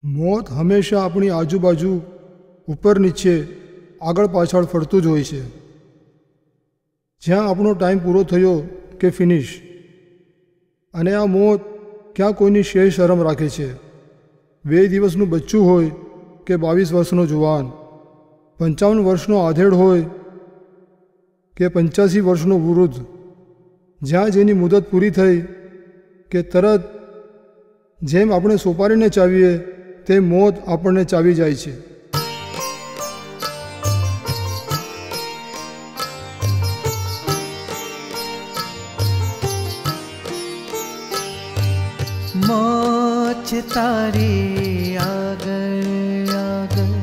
મોત હંમેશા આપણી આજુબાજુ ઉપર નીચે આગળ પાછળ ફરતું જ હોય છે. જ્યાં આપણો ટાઈમ પૂરો થયો કે ફિનિશ. અને આ મોત ક્યાં કોઈની શેર શરમ રાખે છે. 2 દિવસનું બચ્ચું હોય કે 22 વર્ષનો જુવાન, 55 વર્ષનો આધેડ હોય કે 85 વર્ષનો વૃદ્ધ, જ્યાં જેની મુદત પૂરી થઈ કે તરત જેમ આપણે સોપારીને ચાવીએ તે મોત આપણને ચાવી જાય છે. મોત તારી આગળ આગળ,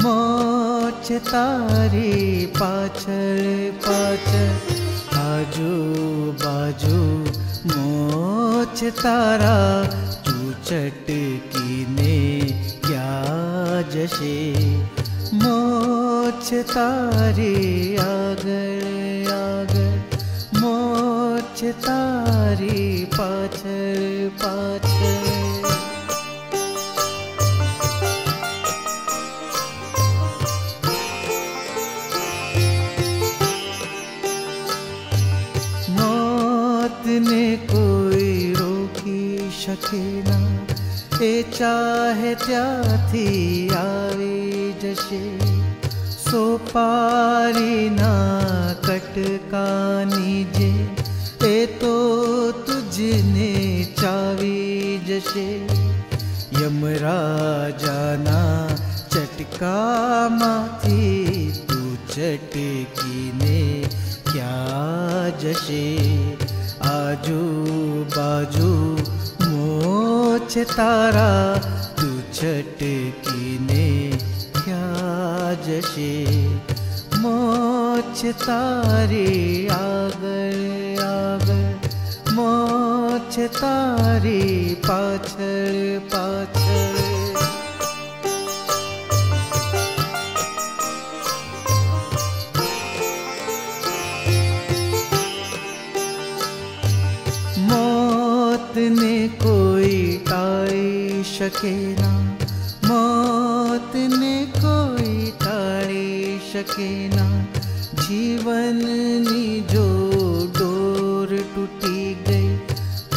મોત તારી પાછળ પાછળ, આજુ બાજુ મોત તારા ચૂચટકીને ક્યાં જશે. મોત તારી આગળ આગળ, મોત તારી પાછળ પાછળ. મોતને કોઈ રોકી શકે ના, એ ચાહે ત્યાંથી આવી જશે. સોપારીના કટકાની જે એ તો તુજને ચાવી જશે. યમરાજાના ચટકામાંથી તું ચટકીને ક્યાં જશે. આજુ બાજુ મોત તારા તું ચટકીને ક્યાં જશે. મોત તારી આગળ આગળ, મોત તારી પાછળ પાછળ. મોતને કોઈ ટાળી શકે ના, મોતને કોઈ ટાળી શકે ના. જીવનની જો ડોર તૂટી ગઈ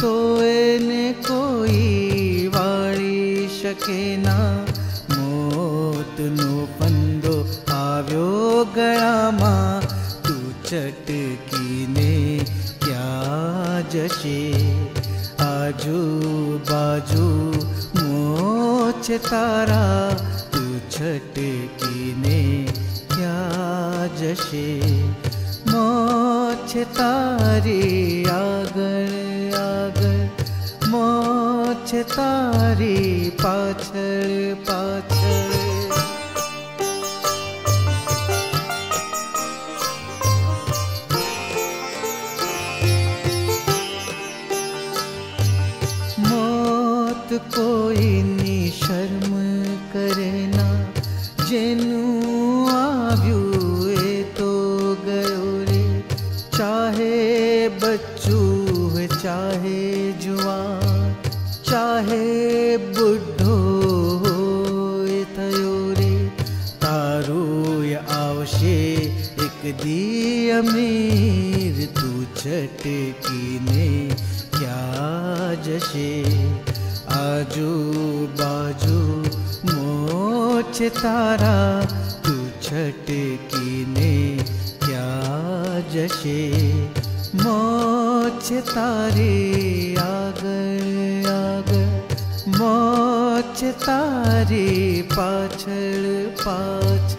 તો એને કોઈ વાળી શકે ના. મોતનો ફંદો આવ્યો ગળામાં, તું ચટકીને ક્યાં જશે. આજુ બાજુ મોત તારા તું છટકીને ક્યાં જશે. મોત તારી આગળ આગળ, મોત તારી પાછળ પાછળ. મોત કોઈની શર્મ કરે ના, જેનું આવ્યું એ તો ગયો રે. ચાહે બચ્ચું હોય ચાહે જુવાન, ચાહે બુઢો હોય થયો રે. તારું આવશે એક દી અમીર, તું છટકીને ક્યાં જશે. આજુ બાજુ મોત તારા તું છટકીને ક્યાં જશે. મોત તારી આગળ આગળ, મોત તારી પાછળ પાછળ.